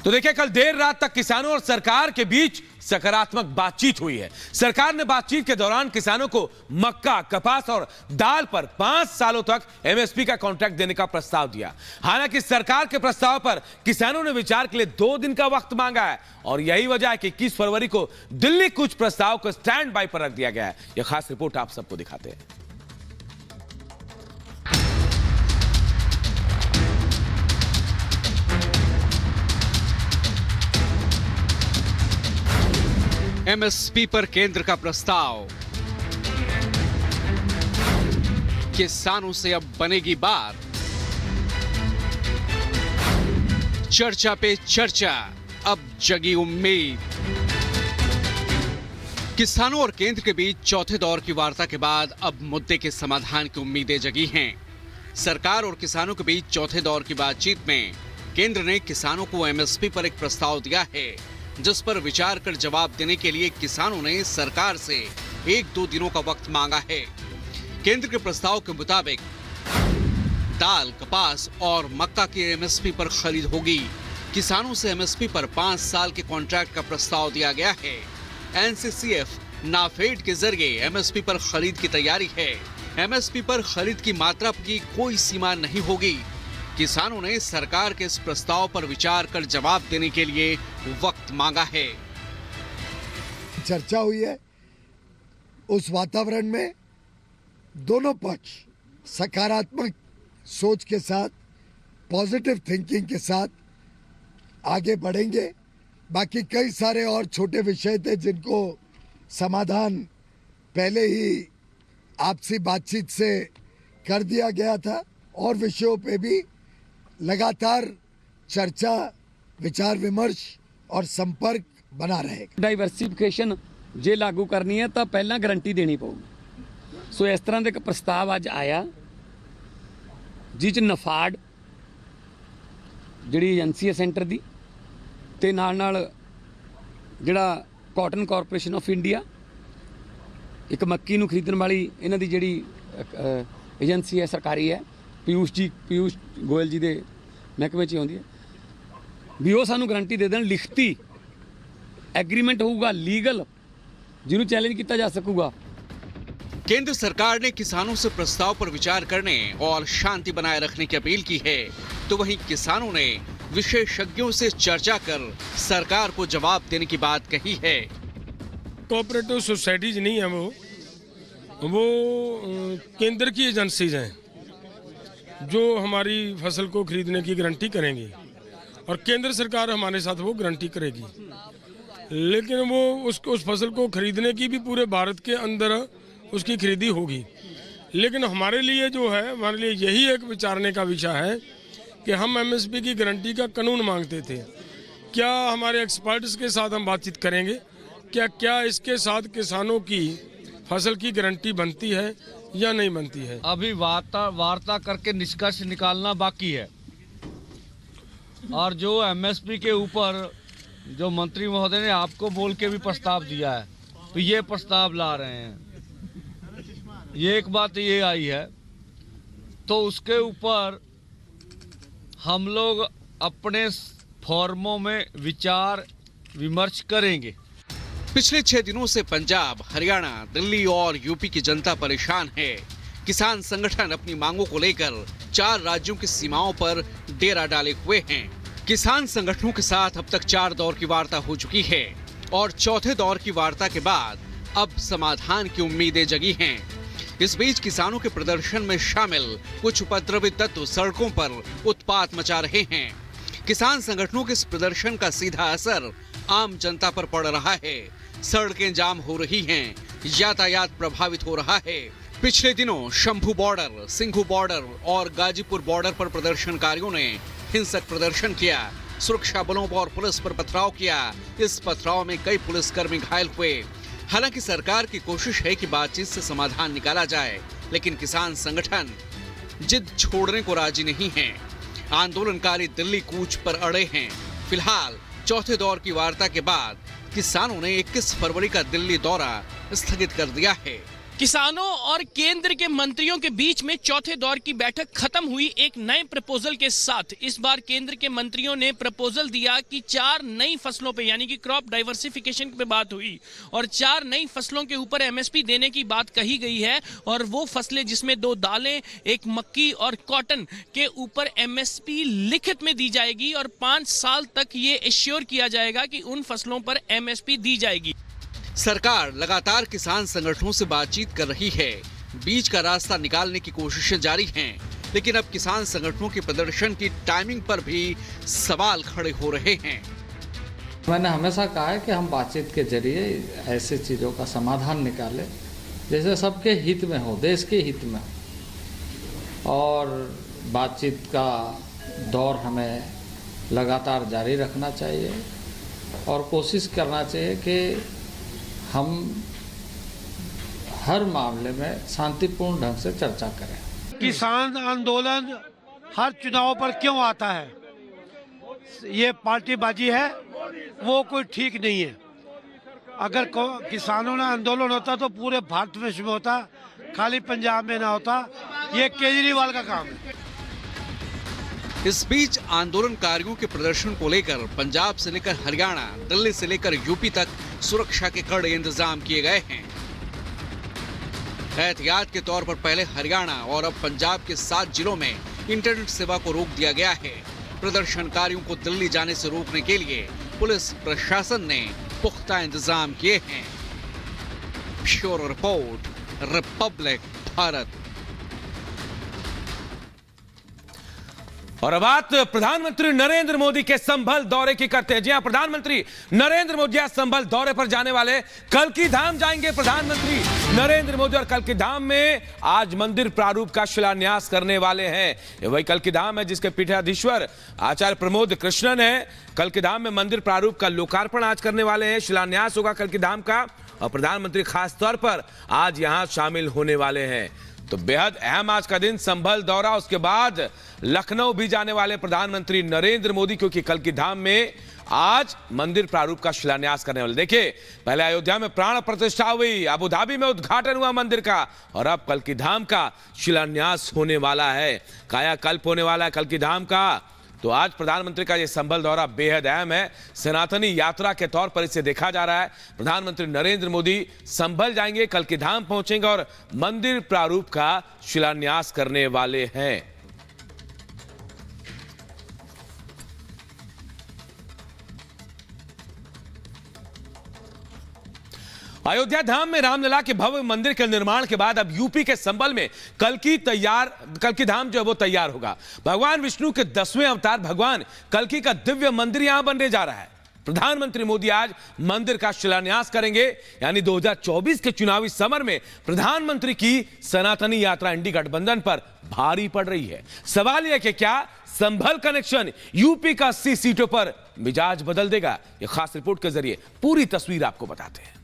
तो देखिए, कल देर रात तक किसानों और सरकार के बीच सकारात्मक बातचीत हुई है। सरकार ने बातचीत के दौरान किसानों को मक्का, कपास और दाल पर 5 सालों तक एमएसपी का कॉन्ट्रैक्ट देने का प्रस्ताव दिया। हालांकि सरकार के प्रस्ताव पर किसानों ने विचार के लिए 2 दिन का वक्त मांगा है और यही वजह है कि 21 फरवरी को दिल्ली कुछ प्रस्ताव को स्टैंड बाय पर रख दिया गया है। यह खास रिपोर्ट आप सबको दिखाते हैं। एमएसपी पर केंद्र का प्रस्ताव, किसानों से अब बनेगी बात। चर्चा पे चर्चा, अब जगी उम्मीद। किसानों और केंद्र के बीच चौथे दौर की वार्ता के बाद अब मुद्दे के समाधान की उम्मीदें जगी हैं। सरकार और किसानों के बीच चौथे दौर की बातचीत में केंद्र ने किसानों को एमएसपी पर एक प्रस्ताव दिया है, जिस पर विचार कर जवाब देने के लिए किसानों ने सरकार से 1-2 दिनों का वक्त मांगा है। केंद्र के प्रस्ताव के मुताबिक दाल, कपास और मक्का की एमएसपी पर खरीद होगी। किसानों से एमएसपी पर 5 साल के कॉन्ट्रैक्ट का प्रस्ताव दिया गया है। एनसीसीएफ, नाफेड के जरिए एमएसपी पर खरीद की तैयारी है। एमएसपी पर खरीद की मात्रा की कोई सीमा नहीं होगी। किसानों ने सरकार के इस प्रस्ताव पर विचार कर जवाब देने के लिए वक्त मांगा है। चर्चा हुई है, उस वातावरण में दोनों पक्ष सकारात्मक सोच के साथ, पॉजिटिव थिंकिंग के साथ आगे बढ़ेंगे। बाकी कई सारे और छोटे विषय थे जिनको समाधान पहले ही आपसी बातचीत से कर दिया गया था और विषयों पे भी लगातार चर्चा, विचार विमर्श और संपर्क बना रहेगा। डाइवर्सिफिकेशन जे लागू करनी है तो पहला गारंटी देनी पऊगी। सो इस तरह का प्रस्ताव अज आया जिस नफाड जिहड़ी एजेंसी है सेंटर की ते नाल जिहड़ा कॉटन कॉरपोरेशन ऑफ इंडिया, एक मक्की नूं खरीदण वाली इन्हां दी जिहड़ी एजेंसी है सरकारी है, पीयूष गोयल जी के महकमे च आउंदी है, भी वो सानू गारंटी दे देण, लिखती एग्रीमेंट होगा लीगल, जिन्होंने चैलेंज किया जा सकूगा। केंद्र सरकार ने किसानों से प्रस्ताव पर विचार करने और शांति बनाए रखने की अपील की है, तो वहीं किसानों ने विशेषज्ञों से चर्चा कर सरकार को जवाब देने की बात कही है। कोऑपरेटिव सोसाइटीज नहीं है, वो केंद्र की एजेंसीज हैं जो हमारी फसल को खरीदने की गारंटी करेंगी और केंद्र सरकार हमारे साथ वो गारंटी करेगी। लेकिन वो उस फसल को खरीदने की भी पूरे भारत के अंदर उसकी खरीदी होगी। लेकिन हमारे लिए जो है, हमारे लिए यही एक विचारने का विषय है कि हम एमएसपी की गारंटी का कानून मांगते थे। क्या हमारे एक्सपर्ट्स के साथ हम बातचीत करेंगे, क्या इसके साथ किसानों की फसल की गारंटी बनती है या नहीं बनती है। अभी वार्ता करके निष्कर्ष निकालना बाकी है और जो एमएसपी के ऊपर जो मंत्री महोदय ने आपको बोल के भी प्रस्ताव दिया है, तो ये प्रस्ताव ला रहे हैं। ये एक बात ये आई है, तो उसके ऊपर हम लोग अपने फॉर्मों में विचार विमर्श करेंगे। पिछले 6 दिनों से पंजाब, हरियाणा, दिल्ली और यूपी की जनता परेशान है। किसान संगठन अपनी मांगों को लेकर 4 राज्यों की सीमाओं पर डेरा डाले हुए हैं। किसान संगठनों के साथ अब तक 4 दौर की वार्ता हो चुकी है और चौथे दौर की वार्ता के बाद अब समाधान की उम्मीदें जगी हैं। इस बीच किसानों के प्रदर्शन में शामिल कुछ उपद्रवी तत्व सड़कों पर उत्पात मचा रहे हैं। किसान संगठनों के इस प्रदर्शन का सीधा असर आम जनता पर पड़ रहा है। सड़कें जाम हो रही हैं, यातायात प्रभावित हो रहा है। पिछले दिनों शंभू बॉर्डर, सिंघू बॉर्डर और गाजीपुर बॉर्डर पर प्रदर्शनकारियों ने हिंसक प्रदर्शन किया, सुरक्षा बलों और पुलिस पर पथराव किया। इस पथराव में कई पुलिसकर्मी घायल हुए। हालांकि सरकार की कोशिश है कि बातचीत से समाधान निकाला जाए, लेकिन किसान संगठन जिद छोड़ने को राजी नहीं है। आंदोलनकारी दिल्ली कूच पर अड़े हैं। फिलहाल चौथे दौर की वार्ता के बाद किसानों ने 21 फरवरी का दिल्ली दौरा स्थगित कर दिया है। किसानों और केंद्र के मंत्रियों के बीच में चौथे दौर की बैठक खत्म हुई एक नए प्रपोजल के साथ। इस बार केंद्र के मंत्रियों ने प्रपोजल दिया कि 4 नई फसलों पे यानी कि क्रॉप डाइवर्सिफिकेशन पे बात हुई और 4 नई फसलों के ऊपर एमएसपी देने की बात कही गई है। और वो फसलें जिसमें 2 दालें, एक मक्की और कॉटन के ऊपर एमएसपी लिखित में दी जाएगी और 5 साल तक ये एश्योर किया जाएगा कि उन फसलों पर एमएसपी दी जाएगी। सरकार लगातार किसान संगठनों से बातचीत कर रही है, बीच का रास्ता निकालने की कोशिशें जारी हैं, लेकिन अब किसान संगठनों के प्रदर्शन की टाइमिंग पर भी सवाल खड़े हो रहे हैं। मैंने हमेशा कहा है कि हम बातचीत के जरिए ऐसे चीज़ों का समाधान निकालें जैसे सबके हित में हो, देश के हित में हो, और बातचीत का दौर हमें लगातार जारी रखना चाहिए और कोशिश करना चाहिए कि हम हर मामले में शांतिपूर्ण ढंग से चर्चा करें। किसान आंदोलन हर चुनाव पर क्यों आता है? ये पार्टीबाजी है, वो कोई ठीक नहीं है। अगर किसानों ने आंदोलन होता तो पूरे भारतवर्ष में होता, खाली पंजाब में ना होता। ये केजरीवाल का काम है। इस बीच आंदोलनकारियों के प्रदर्शन को लेकर पंजाब से लेकर हरियाणा, दिल्ली से लेकर यूपी तक सुरक्षा के कड़े इंतजाम किए गए हैं। एहतियात के तौर पर पहले हरियाणा और अब पंजाब के 7 जिलों में इंटरनेट सेवा को रोक दिया गया है। प्रदर्शनकारियों को दिल्ली जाने से रोकने के लिए पुलिस प्रशासन ने पुख्ता इंतजाम किए हैं। Bureau report, Republic Bharat. और अब बात प्रधानमंत्री नरेंद्र मोदी के संभल दौरे की करते हैं। जी हां, प्रधानमंत्री नरेंद्र मोदी आज संभल दौरे पर जाने वाले। कल्की धाम जाएंगे प्रधानमंत्री नरेंद्र मोदी और कल्की धाम में आज मंदिर प्रारूप का शिलान्यास करने वाले हैं। ये वही कल्की धाम है जिसके पीठाधीश्वर आचार्य प्रमोद कृष्णन है। कल्की धाम में मंदिर प्रारूप का लोकार्पण आज करने वाले हैं, शिलान्यास होगा कल्की धाम का और प्रधानमंत्री खास तौर पर आज यहां शामिल होने वाले हैं। तो बेहद अहम आज का दिन, संभल दौरा, उसके बाद लखनऊ भी जाने वाले प्रधानमंत्री नरेंद्र मोदी, क्योंकि कल्की धाम में आज मंदिर प्रारूप का शिलान्यास करने वाले। देखिए, पहले अयोध्या में प्राण प्रतिष्ठा हुई, अबू धाबी में उद्घाटन हुआ मंदिर का और अब कल्की धाम का शिलान्यास होने वाला है, कायाकल्प होने वाला है कल्की धाम का। तो आज प्रधानमंत्री का यह संभल दौरा बेहद अहम है, सनातनी यात्रा के तौर पर इसे देखा जा रहा है। प्रधानमंत्री नरेंद्र मोदी संभल जाएंगे, कल्की धाम पहुंचेंगे और मंदिर प्रारूप का शिलान्यास करने वाले हैं। अयोध्या धाम में रामलला के भव्य मंदिर के निर्माण के बाद अब यूपी के संभल में कल्की धाम जो है वो तैयार होगा। भगवान विष्णु के 10वें अवतार भगवान कल्की का दिव्य मंदिर यहां बनने जा रहा है। प्रधानमंत्री मोदी आज मंदिर का शिलान्यास करेंगे, यानी 2024 के चुनावी समर में प्रधानमंत्री की सनातनी यात्रा इंडी गठबंधन पर भारी पड़ रही है। सवाल यह कि क्या संभल कनेक्शन यूपी का 80 सीटों पर मिजाज बदल देगा? यह खास रिपोर्ट के जरिए पूरी तस्वीर आपको बताते हैं।